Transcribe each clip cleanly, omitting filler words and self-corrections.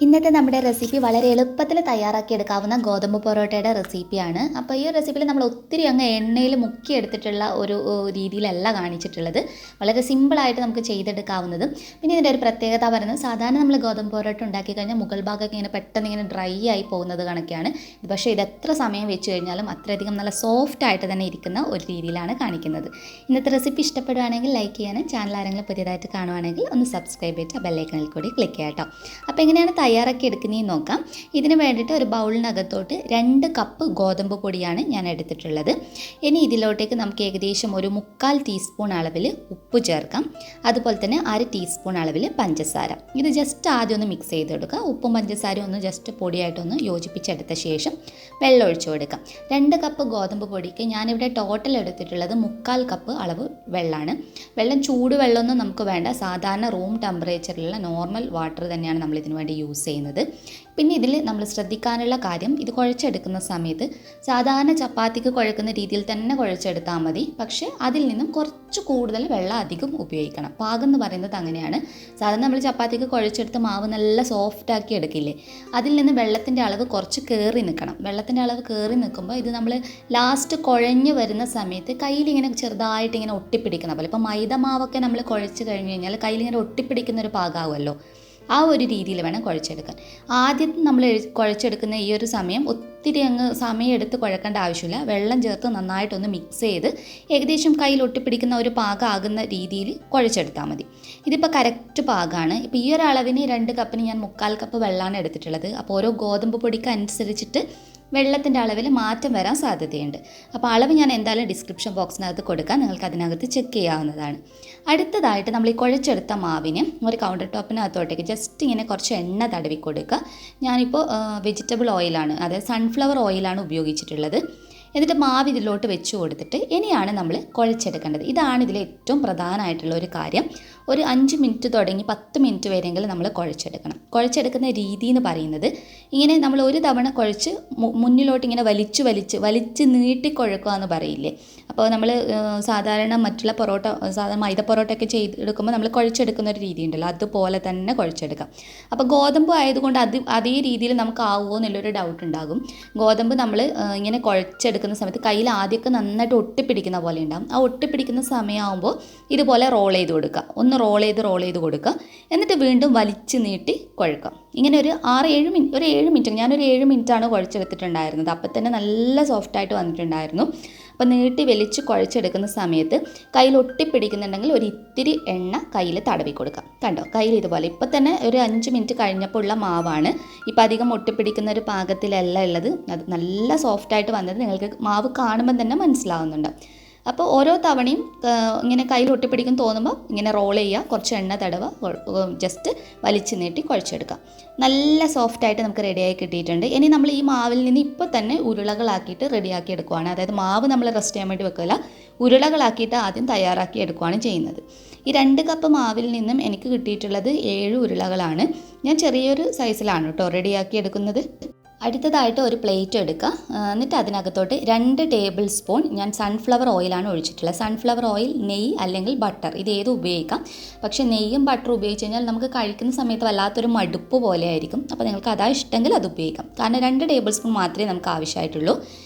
ഇന്നത്തെ നമ്മുടെ റെസിപ്പി വളരെ എളുപ്പത്തിൽ തയ്യാറാക്കിയെടുക്കാവുന്ന ഗോതമ്പ് പൊറോട്ടയുടെ റെസിപ്പിയാണ്. അപ്പോൾ ഈ റെസിപ്പിയിൽ നമ്മൾ ഒത്തിരി അങ്ങ് എണ്ണയിൽ മുക്കിയെടുത്തിട്ടുള്ള ഒരു രീതിയിലല്ല കാണിച്ചിട്ടുള്ളത്. വളരെ സിമ്പിളായിട്ട് നമുക്ക് ചെയ്തെടുക്കാവുന്നതും. പിന്നെ ഇതിൻ്റെ ഒരു പ്രത്യേകത പറയുന്നത്, സാധാരണ നമ്മൾ ഗോതമ്പ് പൊറോട്ട ഉണ്ടാക്കി കഴിഞ്ഞാൽ മുകൾ ഭാഗമൊക്കെ ഇങ്ങനെ പെട്ടെന്ന് ഇങ്ങനെ ഡ്രൈ ആയി പോകുന്നത് കണക്കാണ്. പക്ഷേ ഇത് എത്ര സമയം വെച്ച് കഴിഞ്ഞാലും അത്രയധികം നല്ല സോഫ്റ്റ് ആയിട്ട് തന്നെ ഇരിക്കുന്ന ഒരു രീതിയിലാണ് കാണിക്കുന്നത്. ഇന്നത്തെ റെസിപ്പി ഇഷ്ടപ്പെടുകയാണെങ്കിൽ ലൈക്ക് ചെയ്യാനും, ചാനൽ ആരെങ്കിലും പുതിയതായിട്ട് കാണുവാണെങ്കിൽ ഒന്ന് സബ്സ്ക്രൈബ് ചെയ്തിട്ട് ബെല്ലൈക്കണിൽ കൂടി ക്ലിക്ക് ചെയ്യാം കേട്ടോ. അപ്പോൾ എങ്ങനെയാണ് തയ്യാറാക്കി എടുക്കുന്നതെന്ന് നോക്കാം. ഇതിന് വേണ്ടിയിട്ട് ഒരു ബൗളിനകത്തോട്ട് 2 കപ്പ് ഗോതമ്പ് പൊടിയാണ് ഞാൻ എടുത്തിട്ടുള്ളത്. ഇനി ഇതിലോട്ടേക്ക് നമുക്ക് ഏകദേശം ഒരു 3/4 ടീസ്പൂൺ അളവിൽ ഉപ്പ് ചേർക്കാം. അതുപോലെ തന്നെ 1/2 ടീസ്പൂൺ അളവിൽ പഞ്ചസാര. ഇത് ജസ്റ്റ് ആദ്യം ഒന്ന് മിക്സ് ചെയ്തെടുക്കുക. ഉപ്പും പഞ്ചസാരയും ഒന്ന് ജസ്റ്റ് പൊടിയായിട്ടൊന്ന് യോജിപ്പിച്ചെടുത്ത ശേഷം വെള്ളം ഒഴിച്ചു കൊടുക്കാം. 2 കപ്പ് ഗോതമ്പ് പൊടിക്ക് ഞാനിവിടെ ടോട്ടൽ എടുത്തിട്ടുള്ളത് 3/4 കപ്പ് അളവ് വെള്ളമാണ്. വെള്ളം ചൂടുവെള്ളമൊന്നും നമുക്ക് വേണ്ട, സാധാരണ റൂം ടെമ്പറേച്ചറിലുള്ള നോർമൽ വാട്ടർ തന്നെയാണ് നമ്മൾ ഇതിനു വേണ്ടി യൂസ് ചെയ്യുന്നത്. പിന്നെ ഇതിൽ നമ്മൾ ശ്രദ്ധിക്കാനുള്ള കാര്യം, ഇത് കുഴച്ചെടുക്കുന്ന സമയത്ത് സാധാരണ ചപ്പാത്തിക്ക് കുഴക്കുന്ന രീതിയിൽ തന്നെ കുഴച്ചെടുത്താൽ മതി. പക്ഷേ അതിൽ നിന്നും കുറച്ച് കൂടുതൽ വെള്ളം അധികം ഉപയോഗിക്കണം. പാകം എന്ന് പറയുന്നത് അങ്ങനെയാണ്. സാധാരണ നമ്മൾ ചപ്പാത്തിക്ക് കുഴച്ചെടുത്ത് മാവ് നല്ല സോഫ്റ്റാക്കി എടുക്കില്ലേ, അതിൽ നിന്ന് വെള്ളത്തിൻ്റെ അളവ് കുറച്ച് കയറി നിൽക്കണം. വെള്ളത്തിൻ്റെ അളവ് കയറി നിൽക്കുമ്പോൾ ഇത് നമ്മൾ ലാസ്റ്റ് കുഴഞ്ഞ് വരുന്ന സമയത്ത് കയ്യിലിങ്ങനെ ചെറുതായിട്ട് ഇങ്ങനെ ഒട്ടിപ്പിടിക്കുന്ന പോലെ, ഇപ്പോൾ മൈദ മാവൊക്കെ നമ്മൾ കുഴച്ച് കഴിഞ്ഞ് കഴിഞ്ഞാൽ കയ്യിലിങ്ങനെ ഒട്ടിപ്പിടിക്കുന്ന ഒരു പാകമാവുമല്ലോ, ആ ഒരു രീതിയിൽ വേണം കുഴച്ചെടുക്കാൻ. ആദ്യം നമ്മൾ കുഴച്ചെടുക്കുന്ന ഈ ഒരു സമയം ഒത്തിരി അങ്ങ് സമയം എടുത്ത് കുഴക്കേണ്ട ആവശ്യമില്ല. വെള്ളം ചേർത്ത് നന്നായിട്ടൊന്ന് മിക്സ് ചെയ്ത് ഏകദേശം കയ്യിൽ ഒട്ടിപ്പിടിക്കുന്ന ഒരു പാകമാകുന്ന രീതിയിൽ കുഴച്ചെടുത്താൽ മതി. ഇതിപ്പോൾ കറക്റ്റ് പാകമാണ്. ഇപ്പോൾ ഈ ഒരു അളവിന് 2 കപ്പിന് ഞാൻ 3/4 കപ്പ് വെള്ളമാണ് എടുത്തിട്ടുള്ളത്. അപ്പോൾ ഓരോ ഗോതമ്പ് പൊടിക്ക് അനുസരിച്ചിട്ട് വെള്ളത്തിൻ്റെ അളവിൽ മാറ്റം വരാൻ സാധ്യതയുണ്ട്. അപ്പോൾ അളവ് ഞാൻ എന്തായാലും ഡിസ്ക്രിപ്ഷൻ ബോക്സിനകത്ത് കൊടുക്കാം, നിങ്ങൾക്ക് അതിനകത്ത് ചെക്ക് ചെയ്യാവുന്നതാണ്. അടുത്തതായിട്ട് നമ്മൾ ഈ കുഴച്ചെടുത്ത മാവിന് ഒരു കൗണ്ടർ ടോപ്പിനകത്തോട്ടേക്ക് ജസ്റ്റ് ഇങ്ങനെ കുറച്ച് എണ്ണ തടവി കൊടുക്കുക. ഞാനിപ്പോൾ വെജിറ്റബിൾ ഓയിലാണ്, അതായത് സൺഫ്ലവർ ഓയിലാണ് ഉപയോഗിച്ചിട്ടുള്ളത്. എന്നിട്ട് മാവ് ഇതിലോട്ട് വെച്ച് കൊടുത്തിട്ട് ഇനിയാണ് നമ്മൾ കുഴച്ചെടുക്കേണ്ടത്. ഇതാണ് ഇതിൽ ഏറ്റവും പ്രധാനമായിട്ടുള്ള ഒരു കാര്യം. ഒരു 5 മിനിറ്റ് തുടങ്ങി 10 മിനിറ്റ് വരെയെങ്കിലും നമ്മൾ കുഴച്ചെടുക്കണം. കുഴച്ചെടുക്കുന്ന രീതി എന്ന് പറയുന്നത്, ഇങ്ങനെ നമ്മൾ ഒരു തവണ കുഴച്ച് മുന്നിലോട്ട് ഇങ്ങനെ വലിച്ച് നീട്ടി കുഴക്കുക എന്ന് പറയില്ലേ. അപ്പോൾ നമ്മൾ സാധാരണ മറ്റുള്ള പൊറോട്ട, സാധാരണ മൈദ പൊറോട്ടയൊക്കെ ചെയ്തെടുക്കുമ്പോൾ നമ്മൾ കുഴച്ചെടുക്കുന്ന ഒരു രീതി ഉണ്ടല്ലോ, അതുപോലെ തന്നെ കുഴച്ചെടുക്കാം. അപ്പോൾ ഗോതമ്പ് ആയതുകൊണ്ട് അതേ രീതിയിൽ നമുക്ക് ആവുമോ എന്നുള്ളൊരു ഡൗട്ട് ഉണ്ടാകും. ഗോതമ്പ് നമ്മൾ ഇങ്ങനെ കുഴച്ചെടുക്കുന്ന സമയത്ത് കയ്യിൽ ആദ്യമൊക്കെ നന്നായിട്ട് ഒട്ടിപ്പിടിക്കുന്ന പോലെ ഉണ്ടാകും. ആ ഒട്ടിപ്പിടിക്കുന്ന സമയമാകുമ്പോൾ ഇതുപോലെ റോൾ ചെയ്ത് കൊടുക്കുക. ഒന്ന് റോൾ ചെയ്ത് കൊടുക്കുക. എന്നിട്ട് വീണ്ടും വലിച്ച് നീട്ടി കുഴക്കുക. ഇങ്ങനെ ഒരു 6-7 മിനിറ്റ്, ഒരു 7 മിനിറ്റ്, ഞാനൊരു 7 മിനിറ്റാണ് കുഴച്ചെടുത്തിട്ടുണ്ടായിരുന്നത്. അപ്പം തന്നെ നല്ല സോഫ്റ്റായിട്ട് വന്നിട്ടുണ്ടായിരുന്നു. അപ്പോൾ നീട്ടി വലിച്ച് കുഴച്ചെടുക്കുന്ന സമയത്ത് കയ്യിൽ ഒട്ടിപ്പിടിക്കുന്നുണ്ടെങ്കിൽ ഒരു ഇത്തിരി എണ്ണ കയ്യിൽ തടവി കൊടുക്കാം. കണ്ടോ, കയ്യിൽ ഇതുപോലെ. ഇപ്പോൾ തന്നെ ഒരു 5 മിനിറ്റ് കഴിഞ്ഞപ്പോൾ ഉള്ള മാവാണ്. ഇപ്പോൾ അധികം ഒട്ടിപ്പിടിക്കുന്ന ഒരു പാകത്തിലല്ല ഉള്ളത്. അത് നല്ല സോഫ്റ്റായിട്ട് വന്നത് നിങ്ങൾക്ക് മാവ് കാണുമ്പോൾ തന്നെ മനസ്സിലാവുന്നുണ്ട്. അപ്പോൾ ഓരോ തവണയും ഇങ്ങനെ കയ്യിൽ ഒട്ടിപ്പിടിക്കും തോന്നുമ്പോൾ ഇങ്ങനെ റോൾ ചെയ്യുക, കുറച്ച് എണ്ണ തടവുക, ജസ്റ്റ് വലിച്ചു നീട്ടി കുഴച്ചെടുക്കുക. നല്ല സോഫ്റ്റായിട്ട് നമുക്ക് റെഡിയായി കിട്ടിയിട്ടുണ്ട്. ഇനി നമ്മൾ ഈ മാവിൽ നിന്ന് ഇപ്പോൾ തന്നെ ഉരുളകളാക്കിയിട്ട് റെഡിയാക്കി എടുക്കുകയാണ്. അതായത് മാവ് നമ്മൾ റെസ്റ്റ് ചെയ്യാൻ വേണ്ടി വെക്കില്ല, ഉരുളകളാക്കിയിട്ട് ആദ്യം തയ്യാറാക്കി എടുക്കുകയാണ് ചെയ്യുന്നത്. ഈ 2 കപ്പ് മാവിൽ നിന്നും എനിക്ക് കിട്ടിയിട്ടുള്ളത് 7 ഉരുളകളാണ്. ഞാൻ ചെറിയൊരു സൈസിലാണ് കേട്ടോ റെഡിയാക്കി എടുക്കുന്നത്. അടുത്തതായിട്ട് ഒരു പ്ലേറ്റ് എടുക്കുക. എന്നിട്ട് അതിനകത്തോട്ട് 2 ടേബിൾ സ്പൂൺ ഞാൻ സൺഫ്ലവർ ഓയിലാണ് ഒഴിച്ചിട്ടുള്ളത്. സൺഫ്ലവർ ഓയിൽ, നെയ്യ് അല്ലെങ്കിൽ ബട്ടർ, ഇത് ഏതും ഉപയോഗിക്കാം. പക്ഷേ നെയ്യും ബട്ടറും ഉപയോഗിച്ച് കഴിഞ്ഞാൽ നമുക്ക് കഴിക്കുന്ന സമയത്ത് വല്ലാത്തൊരു മടുപ്പ് പോലെ ആയിരിക്കും. അപ്പോൾ നിങ്ങൾക്ക് അതാ ഇഷ്ടമെങ്കിൽ അത് ഉപയോഗിക്കാം. കാരണം 2 ടേബിൾ സ്പൂൺ മാത്രമേ നമുക്ക് ആവശ്യമായിട്ടുള്ളൂ.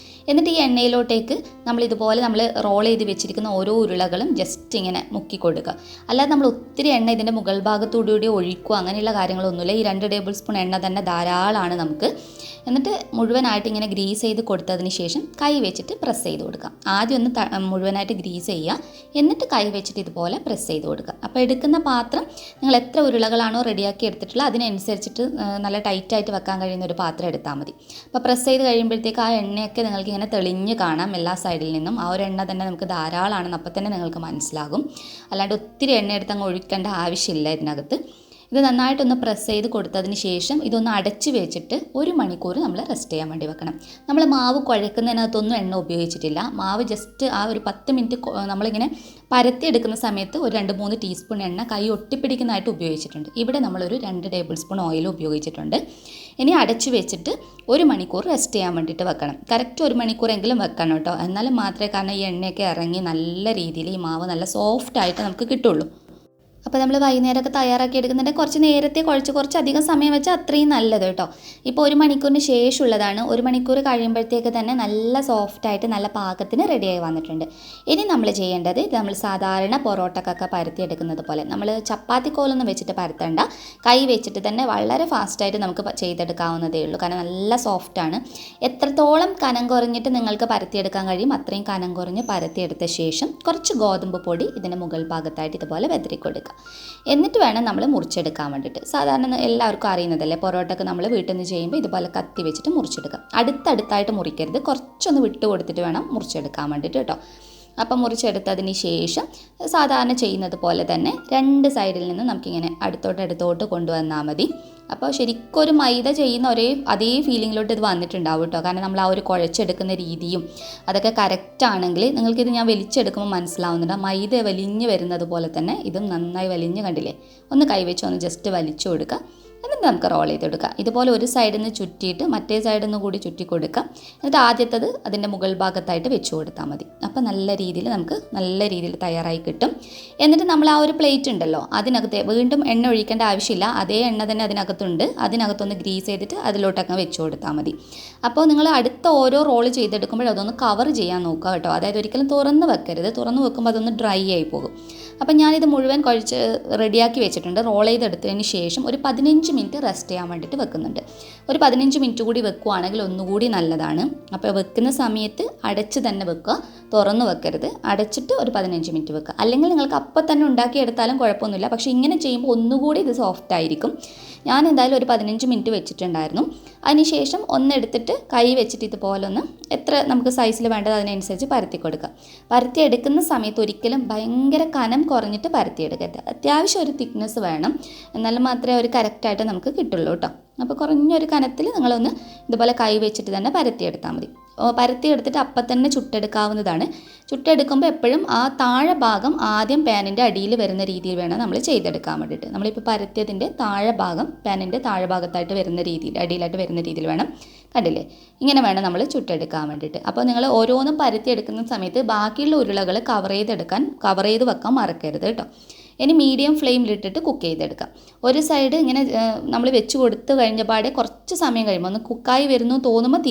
എന്നിട്ട് ഈ എണ്ണയിലോട്ടേക്ക് നമ്മൾ റോൾ ചെയ്ത് വെച്ചിരിക്കുന്ന ഓരോ ഉരുളകളും ജസ്റ്റ് ഇങ്ങനെ മുക്കി കൊടുക്കുക. അല്ലാതെ നമ്മൾ ഒത്തിരി എണ്ണ ഇതിൻ്റെ മുകൾ ഭാഗത്തോടുകൂടി ഒഴിക്കുക, അങ്ങനെയുള്ള കാര്യങ്ങളൊന്നുമില്ല. ഈ 2 ടേബിൾ സ്പൂൺ എണ്ണ തന്നെ ധാരാളമാണ് നമുക്ക്. എന്നിട്ട് മുഴുവനായിട്ട് ഇങ്ങനെ ഗ്രീസ് ചെയ്ത് കൊടുത്തതിന് ശേഷം കൈ വെച്ചിട്ട് പ്രസ് ചെയ്ത് കൊടുക്കുക. ആദ്യം ഒന്ന് മുഴുവനായിട്ട് ഗ്രീസ് ചെയ്യുക, എന്നിട്ട് കൈ വെച്ചിട്ട് ഇതുപോലെ പ്രസ് ചെയ്ത് കൊടുക്കുക. അപ്പോൾ എടുക്കുന്ന പാത്രം നിങ്ങൾ എത്ര ഉരുളകളാണോ റെഡിയാക്കി എടുത്തിട്ടുള്ളത് അതിനനുസരിച്ചിട്ട് നല്ല ടൈറ്റായിട്ട് വെക്കാൻ കഴിയുന്ന ഒരു പാത്രം എടുത്താൽ മതി. അപ്പോൾ പ്രസ് ചെയ്ത് കഴിയുമ്പോഴത്തേക്ക് ആ എണ്ണയൊക്കെ നിങ്ങൾക്ക് ഇങ്ങനെ തെളിഞ്ഞ് കാണാം എല്ലാ സൈഡിൽ നിന്നും. ആ ഒരു എണ്ണ തന്നെ നമുക്ക് ധാരാളമാണെന്ന് അപ്പോൾ തന്നെ നിങ്ങൾക്ക് മനസ്സിലാകും. അല്ലാണ്ട് ഒത്തിരി എണ്ണ എടുത്ത് അങ്ങ് ഒഴിക്കേണ്ട ആവശ്യമില്ല ഇതിനകത്ത്. ഇത് നന്നായിട്ടൊന്ന് പ്രസ് ചെയ്ത് കൊടുത്തതിന് ശേഷം ഇതൊന്ന് അടച്ച് വെച്ചിട്ട് 1 മണിക്കൂർ നമ്മൾ റെസ്റ്റ് ചെയ്യാൻ വേണ്ടി വെക്കണം. നമ്മൾ മാവ് കുഴക്കുന്നതിനകത്തൊന്നും എണ്ണ ഉപയോഗിച്ചിട്ടില്ല. മാവ് ജസ്റ്റ് ആ ഒരു 10 മിനിറ്റ് നമ്മളിങ്ങനെ പരത്തിയെടുക്കുന്ന സമയത്ത് ഒരു 2-3 ടീസ്പൂൺ എണ്ണ കൈ ഒട്ടിപ്പിടിക്കുന്നതായിട്ട് ഉപയോഗിച്ചിട്ടുണ്ട്. ഇവിടെ നമ്മളൊരു 2 ടേബിൾ സ്പൂൺ ഓയിൽ ഉപയോഗിച്ചിട്ടുണ്ട്. ഇനി അടച്ച് വെച്ചിട്ട് 1 മണിക്കൂർ റെസ്റ്റ് ചെയ്യാൻ വേണ്ടിയിട്ട് വെക്കണം. കറക്റ്റ് 1 മണിക്കൂറെങ്കിലും വെക്കണം കേട്ടോ. എന്നാലും മാത്രമേ, കാരണം ഈ എണ്ണയൊക്കെ ഇറങ്ങി നല്ല രീതിയിൽ ഈ മാവ് നല്ല സോഫ്റ്റായിട്ട് നമുക്ക് കിട്ടുള്ളൂ. അപ്പോൾ നമ്മൾ വൈകുന്നേരമൊക്കെ തയ്യാറാക്കി എടുക്കുന്നുണ്ടെങ്കിൽ കുറച്ച് നേരത്തെ കുറച്ച് അധികം സമയം വെച്ചാൽ അത്രയും നല്ലത് കേട്ടോ. ഇപ്പോൾ 1 മണിക്കൂറിന് ശേഷമുള്ളതാണ്. 1 മണിക്കൂർ കഴിയുമ്പോഴത്തേക്ക് തന്നെ നല്ല സോഫ്റ്റായിട്ട് നല്ല പാകത്തിന് റെഡിയായി വന്നിട്ടുണ്ട്. ഇനി നമ്മൾ ചെയ്യേണ്ടത് ഇത് നമ്മൾ സാധാരണ പൊറോട്ടക്കൊക്കെ പരത്തിയെടുക്കുന്നത് പോലെ നമ്മൾ ചപ്പാത്തി കോലൊന്നും വെച്ചിട്ട് പരത്തണ്ട, കൈ വെച്ചിട്ട് തന്നെ വളരെ ഫാസ്റ്റായിട്ട് നമുക്ക് ചെയ്തെടുക്കാവുന്നതേ ഉള്ളൂ. കാരണം നല്ല സോഫ്റ്റാണ്. എത്രത്തോളം കനം കുറഞ്ഞിട്ട് നിങ്ങൾക്ക് പരത്തിയെടുക്കാൻ കഴിയും അത്രയും കനം കുറഞ്ഞ് പരത്തിയെടുത്ത ശേഷം കുറച്ച് ഗോതമ്പ് പൊടി ഇതിൻ്റെ മുകൾ ഭാഗത്തായിട്ട് ഇതുപോലെ വെതറി കൊടുക്കുക. എന്നിട്ട് വേണം നമ്മൾ മുറിച്ചെടുക്കാൻ വേണ്ടിയിട്ട്. സാധാരണ എല്ലാവർക്കും അറിയുന്നതല്ലേ, പൊറോട്ടക്ക് നമ്മൾ വീട്ടിൽ നിന്ന് ചെയ്യുമ്പോൾ ഇതുപോലെ കത്തി വെച്ചിട്ട് മുറിച്ചെടുക്കാം. അടുത്തടുത്തായിട്ട് മുറിക്കരുത്, കുറച്ചൊന്ന് വിട്ട് കൊടുത്തിട്ട് വേണം മുറിച്ചെടുക്കാൻ വേണ്ടിയിട്ട് കേട്ടോ. അപ്പം മുറിച്ചെടുത്തതിന് ശേഷം സാധാരണ ചെയ്യുന്നത് പോലെ തന്നെ 2 സൈഡിൽ നിന്ന് നമുക്കിങ്ങനെ അടുത്തോട്ട് കൊണ്ടുവന്നാൽ മതി. അപ്പോൾ ശരിക്കും ഒരു മൈദ ചെയ്യുന്ന അതേ ഫീലിങ്ങിലോട്ട് ഇത് വന്നിട്ടുണ്ടാവും കേട്ടോ. കാരണം നമ്മൾ ആ ഒരു കുഴച്ചെടുക്കുന്ന രീതിയും അതൊക്കെ കറക്റ്റാണെങ്കിൽ നിങ്ങൾക്കിത് ഞാൻ വലിച്ചെടുക്കുമ്പോൾ മനസ്സിലാവുന്നുണ്ട്. മൈദ വലിഞ്ഞ് വരുന്നത് പോലെ തന്നെ ഇതും നന്നായി വലിഞ്ഞ് കണ്ടില്ലേ. ഒന്ന് കൈവച്ച് ഒന്ന് ജസ്റ്റ് വലിച്ചു കൊടുക്കുക. എന്നിട്ട് നമുക്ക് റോൾ ചെയ്തെടുക്കാം. ഇതുപോലെ ഒരു സൈഡിൽ നിന്ന് ചുറ്റിയിട്ട് മറ്റേ സൈഡിൽ നിന്ന് കൂടി ചുറ്റി കൊടുക്കാം. എന്നിട്ട് ആദ്യത്തത് അതിൻ്റെ മുകൾ ഭാഗത്തായിട്ട് വെച്ച് കൊടുത്താൽ മതി. അപ്പോൾ നല്ല രീതിയിൽ തയ്യാറായി കിട്ടും. എന്നിട്ട് നമ്മൾ ആ ഒരു പ്ലേറ്റ് ഉണ്ടല്ലോ അതിനകത്ത് വീണ്ടും എണ്ണ ഒഴിക്കേണ്ട ആവശ്യമില്ല. അതേ എണ്ണ തന്നെ അതിനകത്തൊന്ന് ഗ്രീസ് ചെയ്തിട്ട് അതിലോട്ടൊക്കെ വെച്ച് കൊടുത്താൽ മതി. അപ്പോൾ നിങ്ങൾ അടുത്ത ഓരോ റോൾ ചെയ്തെടുക്കുമ്പോൾ അതൊന്ന് കവർ ചെയ്യാൻ നോക്കുക കേട്ടോ. അതായത് ഒരിക്കലും തുറന്ന് വെക്കരുത്. തുറന്ന് വെക്കുമ്പോൾ അതൊന്ന് ഡ്രൈ ആയി പോകും. അപ്പം ഞാനിത് മുഴുവൻ കുഴച്ച് റെഡിയാക്കി വെച്ചിട്ടുണ്ട്. റോൾ ചെയ്തെടുത്തതിന് ശേഷം ഒരു 15 മിനിറ്റ് റെസ്റ്റ് ചെയ്യാൻ വേണ്ടിയിട്ട് വെക്കുന്നുണ്ട്. ഒരു 15 മിനിറ്റ് കൂടി വെക്കുകയാണെങ്കിൽ ഒന്നുകൂടി നല്ലതാണ്. അപ്പോൾ വെക്കുന്ന സമയത്ത് അടച്ച് തന്നെ വെക്കുക, തുറന്ന് വെക്കരുത്. അടച്ചിട്ട് ഒരു 15 മിനിറ്റ് വെക്കുക. അല്ലെങ്കിൽ നിങ്ങൾക്ക് അപ്പം തന്നെ ഉണ്ടാക്കിയെടുത്താലും കുഴപ്പമൊന്നുമില്ല. പക്ഷേ ഇങ്ങനെ ചെയ്യുമ്പോൾ ഒന്നുകൂടി ഇത് സോഫ്റ്റ് ആയിരിക്കും. ഞാൻ എന്തായാലും ഒരു 15 മിനിറ്റ് വെച്ചിട്ടുണ്ടായിരുന്നു. അതിനുശേഷം ഒന്നെടുത്തിട്ട് കൈ വെച്ചിട്ട് ഇതുപോലെ ഒന്ന് എത്ര നമുക്ക് സൈസിൽ വേണ്ടത് അതിനനുസരിച്ച് പരത്തി കൊടുക്കുക. പരത്തി എടുക്കുന്ന സമയത്ത് ഒരിക്കലും ഭയങ്കര കനം കുറഞ്ഞിട്ട് പരത്തിയെടുക്കരുത്. അത്യാവശ്യം ഒരു തിക്നെസ് വേണം, എന്നാലും മാത്രമേ ഒരു കറക്റ്റായിട്ട് നമുക്ക് കിട്ടുള്ളൂ കേട്ടോ. അപ്പോൾ കുറഞ്ഞൊരു കനത്തിൽ നിങ്ങളൊന്ന് ഇതുപോലെ കൈ വെച്ചിട്ട് തന്നെ പരത്തിയെടുത്താൽ മതി. പരത്തിയെടുത്തിട്ട് അപ്പം തന്നെ ചുട്ടെടുക്കാവുന്നതാണ്. ചുട്ടെടുക്കുമ്പോൾ എപ്പോഴും ആ താഴെ ഭാഗം ആദ്യം പാനിൻ്റെ അടിയിൽ വരുന്ന രീതിയിൽ വേണം നമ്മൾ ചെയ്തെടുക്കാൻ വേണ്ടിയിട്ട്. നമ്മളിപ്പോൾ പരത്തിയതിൻ്റെ താഴെ ഭാഗം പാനിൻ്റെ താഴെ ഭാഗത്തായിട്ട് വരുന്ന രീതിയിൽ, അടിയിലായിട്ട് വരുന്ന രീതിയിൽ വേണം. കണ്ടില്ലേ, ഇങ്ങനെ വേണം നമ്മൾ ചുട്ടെടുക്കാൻ വേണ്ടിയിട്ട്. അപ്പോൾ നിങ്ങൾ ഓരോന്നും പരത്തിയെടുക്കുന്ന സമയത്ത് ബാക്കിയുള്ള ഉരുളകൾ കവർ ചെയ്ത് വെക്കാൻ മറക്കരുത് കേട്ടോ. ഇനി മീഡിയം ഫ്ലെയിമിലിട്ടിട്ട് കുക്ക് ചെയ്തെടുക്കാം. ഒരു സൈഡ് ഇങ്ങനെ നമ്മൾ വെച്ച് കൊടുത്ത് കഴിഞ്ഞപാടെ കുറച്ച് സമയം കഴിയുമ്പോൾ ഒന്ന് കുക്കായി വരുന്നു തോന്നുമ്പോൾ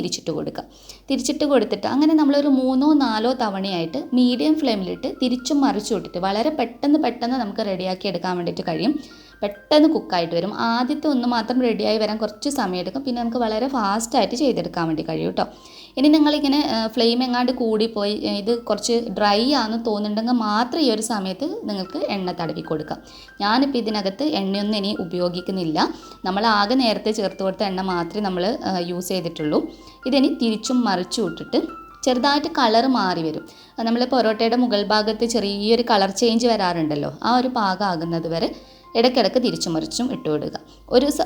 തിരിച്ചിട്ട് കൊടുത്തിട്ട് അങ്ങനെ നമ്മളൊരു 3-4 തവണയായിട്ട് മീഡിയം ഫ്ലെയിമിലിട്ട് തിരിച്ചും മറിച്ചു വിട്ടിട്ട് വളരെ പെട്ടെന്ന് നമുക്ക് റെഡിയാക്കി എടുക്കാൻ വേണ്ടിയിട്ട് കഴിയും. പെട്ടെന്ന് കുക്കായിട്ട് വരും. ആദ്യത്തെ ഒന്ന് മാത്രം റെഡിയായി വരാൻ കുറച്ച് സമയം എടുക്കും. പിന്നെ നമുക്ക് വളരെ ഫാസ്റ്റായിട്ട് ചെയ്തെടുക്കാൻ വേണ്ടി കഴിയും കേട്ടോ. ഇനി നിങ്ങളിങ്ങനെ ഫ്ലെയിം എങ്ങാണ്ട് കൂടിപ്പോയി ഇത് കുറച്ച് ഡ്രൈ ആണെന്ന് തോന്നുന്നുണ്ടെങ്കിൽ മാത്രം ഈ ഒരു സമയത്ത് നിങ്ങൾക്ക് എണ്ണ തടവി കൊടുക്കാം. ഞാനിപ്പോൾ ഇതിനകത്ത് എണ്ണയൊന്നും ഇനി ഉപയോഗിക്കുന്നില്ല. നമ്മൾ ആകെ നേരത്തെ ചേർത്ത് കൊടുത്ത എണ്ണ മാത്രമേ നമ്മൾ യൂസ് ചെയ്തിട്ടുള്ളൂ. ഇതിനി തിരിച്ചും മറിച്ചു വിട്ടിട്ട് ചെറുതായിട്ട് കളർ മാറി വരും. നമ്മൾ പൊറോട്ടയുടെ മുകൾ ഭാഗത്ത് ചെറിയൊരു കളർ ചേഞ്ച് വരാറുണ്ടല്ലോ, ആ ഒരു പാകം ആകുന്നത് വരെ ഇടയ്ക്കിടയ്ക്ക് തിരിച്ചും മറിച്ചും ഇട്ട് കൊടുക്കുക.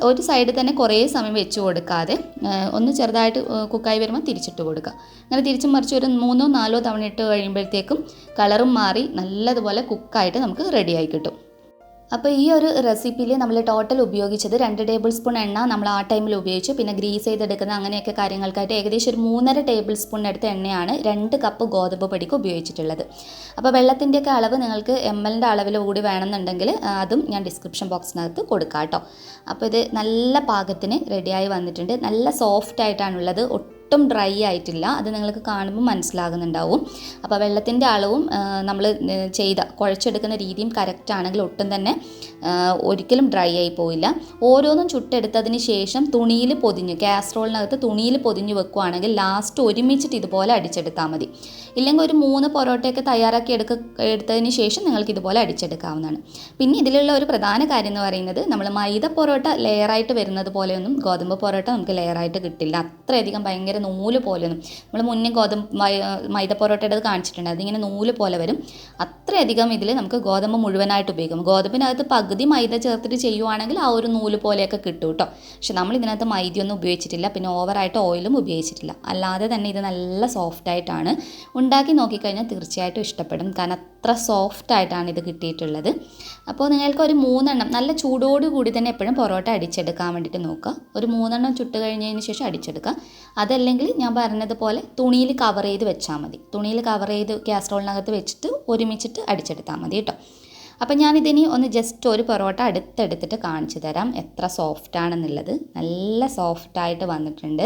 ഒരു സൈഡ് തന്നെ കുറേ സമയം വെച്ച് കൊടുക്കാതെ ഒന്ന് ചെറുതായിട്ട് കുക്കായി വരുമ്പോൾ തിരിച്ചിട്ട് കൊടുക്കുക. അങ്ങനെ തിരിച്ചും മറിച്ച് ഒരു 3-4 തവണ ഇട്ട് കഴിയുമ്പോഴത്തേക്കും കളറും മാറി നല്ലതുപോലെ കുക്കായിട്ട് നമുക്ക് റെഡിയായി കിട്ടും. അപ്പോൾ ഈ ഒരു റെസിപ്പിയിൽ നമ്മൾ ടോട്ടൽ ഉപയോഗിച്ചത് 2 ടേബിൾ സ്പൂൺ എണ്ണ നമ്മൾ ആ ടൈമിൽ ഉപയോഗിച്ചു. പിന്നെ ഗ്രീസ് ചെയ്തെടുക്കുന്ന അങ്ങനെയൊക്കെ കാര്യങ്ങൾക്കായിട്ട് ഏകദേശം ഒരു 3.5 ടേബിൾ സ്പൂൺ എടുത്ത എണ്ണയാണ് 2 കപ്പ് ഗോതമ്പ് പൊടിക്ക് ഉപയോഗിച്ചിട്ടുള്ളത്. അപ്പോൾ വെള്ളത്തിൻ്റെയൊക്കെ അളവ് നിങ്ങൾക്ക് ml അളവിൽ കൂടി വേണമെന്നുണ്ടെങ്കിൽ അതും ഞാൻ ഡിസ്ക്രിപ്ഷൻ ബോക്സിനകത്ത് കൊടുക്കാം കേട്ടോ. അപ്പോൾ ഇത് നല്ല പാകത്തിന് റെഡിയായി വന്നിട്ടുണ്ട്. നല്ല സോഫ്റ്റ് ആയിട്ടാണുള്ളത്, ഒട്ടും ഡ്രൈ ആയിട്ടില്ല. അത് നിങ്ങൾക്ക് കാണുമ്പോൾ മനസ്സിലാകുന്നുണ്ടാവും. അപ്പോൾ വെള്ളത്തിൻ്റെ അളവും നമ്മൾ കുഴച്ചെടുക്കുന്ന രീതിയും കറക്റ്റ് ആണെങ്കിൽ ഒട്ടും തന്നെ ഒരിക്കലും ഡ്രൈ ആയി പോയില്ല. ഓരോന്നും ചുട്ടെടുത്തതിന് ശേഷം കാസറോളിനകത്ത് തുണിയിൽ പൊതിഞ്ഞ് വെക്കുകയാണെങ്കിൽ ലാസ്റ്റ് ഒരുമിച്ചിട്ട് ഇതുപോലെ അടിച്ചെടുത്താൽ മതി. ഇല്ലെങ്കിൽ ഒരു 3 പൊറോട്ടയൊക്കെ തയ്യാറാക്കി എടുത്തതിന് ശേഷം നിങ്ങൾക്ക് ഇതുപോലെ അടിച്ചെടുക്കാവുന്നതാണ്. പിന്നെ ഇതിലുള്ള ഒരു പ്രധാന കാര്യം എന്ന് പറയുന്നത് നമ്മൾ മൈദ പൊറോട്ട ലെയറായിട്ട് വരുന്നത് പോലെയൊന്നും ഗോതമ്പ് പൊറോട്ട നമുക്ക് ലെയറായിട്ട് കിട്ടില്ല. അത്രയധികം ഭയങ്കര നൂല് പോലെയൊന്നും. നമ്മൾ മുന്നേ മൈദ പൊറോട്ടയുടെ കാണിച്ചിട്ടുണ്ട്, അതിങ്ങനെ നൂല് പോലെ വരും. അത്രയധികം ഇതിൽ നമുക്ക് ഗോതമ്പ് മുഴുവനായിട്ട് ഉപയോഗിക്കും. ഗോതമ്പിനകത്ത് പകുതി മൈദ ചേർത്തിട്ട് ചെയ്യുവാണെങ്കിൽ ആ ഒരു നൂല് പോലെയൊക്കെ കിട്ടും കേട്ടോ. പക്ഷെ നമ്മൾ ഇതിനകത്ത് മൈദയൊന്നും ഉപയോഗിച്ചിട്ടില്ല, പിന്നെ ഓവറായിട്ട് ഓയിലും ഉപയോഗിച്ചിട്ടില്ല. അല്ലാതെ തന്നെ ഇത് നല്ല സോഫ്റ്റായിട്ടാണ്. ഉണ്ടാക്കി നോക്കിക്കഴിഞ്ഞാൽ തീർച്ചയായിട്ടും ഇഷ്ടപ്പെടും, കാരണം അത്ര സോഫ്റ്റായിട്ടാണ് ഇത് കിട്ടിയിട്ടുള്ളത്. അപ്പോൾ നിങ്ങൾക്ക് ഒരു 3 നല്ല ചൂടോടുകൂടി തന്നെ എപ്പോഴും പൊറോട്ട അടിച്ചെടുക്കാൻ വേണ്ടിയിട്ട് നോക്കുക. ഒരു 3 ചുട്ട് കഴിഞ്ഞതിന് ശേഷം അടിച്ചെടുക്കുക. അതല്ലെങ്കിൽ ഞാൻ പറഞ്ഞതുപോലെ തുണിയിൽ കവർ ചെയ്ത് വെച്ചാൽ മതി. തുണിയിൽ കവർ ചെയ്ത് കാസറോളിനകത്ത് വെച്ചിട്ട് ഒരുമിച്ചിട്ട് അടിച്ചെടുത്താൽ മതി കേട്ടോ. അപ്പോൾ ഞാനിതിനി ഒന്ന് ജസ്റ്റ് ഒരു പൊറോട്ട അടുത്തെടുത്തിട്ട് കാണിച്ചു തരാം എത്ര സോഫ്റ്റാണെന്നുള്ളത്. നല്ല സോഫ്റ്റായിട്ട് വന്നിട്ടുണ്ട്.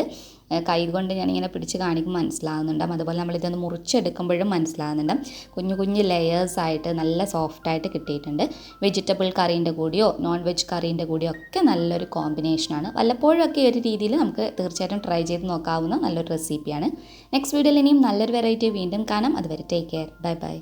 കൈ കൊണ്ട് ഞാനിങ്ങനെ പിടിച്ച് കാണിക്കുമ്പോൾ മനസ്സിലാകുന്നുണ്ട്. അതുപോലെ നമ്മളിതൊന്ന് മുറിച്ചെടുക്കുമ്പോഴും മനസ്സിലാകുന്നുണ്ട്. കുഞ്ഞു കുഞ്ഞു ലെയേഴ്സായിട്ട് നല്ല സോഫ്റ്റായിട്ട് കിട്ടിയിട്ടുണ്ട്. വെജിറ്റബിൾ കറീൻ്റെ കൂടിയോ നോൺ വെജ് കറീൻ്റെ കൂടിയോ ഒക്കെ നല്ലൊരു കോമ്പിനേഷനാണ്. വല്ലപ്പോഴൊക്കെ ഈ ഒരു രീതിയിൽ നമുക്ക് തീർച്ചയായിട്ടും ട്രൈ ചെയ്ത് നോക്കാവുന്ന നല്ലൊരു റെസിപ്പിയാണ്. നെക്സ്റ്റ് വീഡിയോയിൽ ഇനിയും നല്ലൊരു വെറൈറ്റി വീണ്ടും കാണാം. അതുവരെ ടേക്ക് കെയർ. Bye bye.